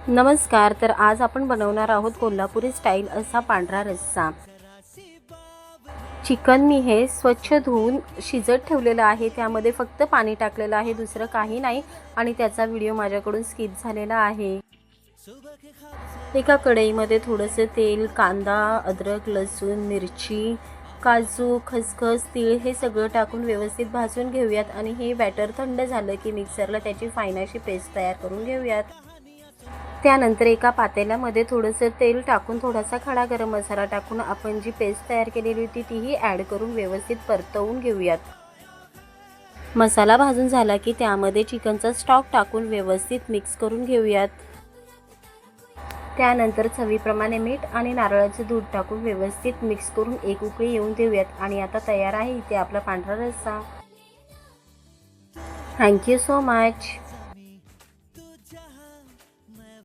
नमस्कार. तर आज आपण बनवणार आहोत कोल्हापुरी स्टाईल असा पांढरा रस्सा. चिकन मी हे स्वच्छ धुवून शिजत ठेवलेलं आहे. त्यामध्ये फक्त पाणी टाकलेलं आहे, दुसरं काही नाही. आणि त्याचा व्हिडिओ माझ्याकडून स्किप झालेला आहे. एका कढईमध्ये थोडंसं तेल, कांदा, अद्रक, लसूण, मिरची, काजू, खसखस, तीळ हे सगळं टाकून व्यवस्थित भाजून घेऊयात. आणि हे बॅटर थंड झालं की मिक्सरला त्याची फाईन अशी पेस्ट तयार करून घेऊयात. त्यानंतर एका पातेल्यामध्ये थोडंसं तेल टाकून थोडासा खडा गरम मसाला टाकून आपण जी पेस्ट तयार केलेली होती तीही ॲड करून व्यवस्थित परतवून घेऊयात. मसाला भाजून झाला की त्यामध्ये चिकनचा स्टॉक टाकून व्यवस्थित मिक्स करून घेऊयात. त्यानंतर चवीप्रमाणे मीठ आणि नारळाचं दूध टाकून व्यवस्थित मिक्स करून एक उकळी येऊन देऊयात. आणि आता तयार आहे इथे आपला पांढरा रस्सा. Thank you so much.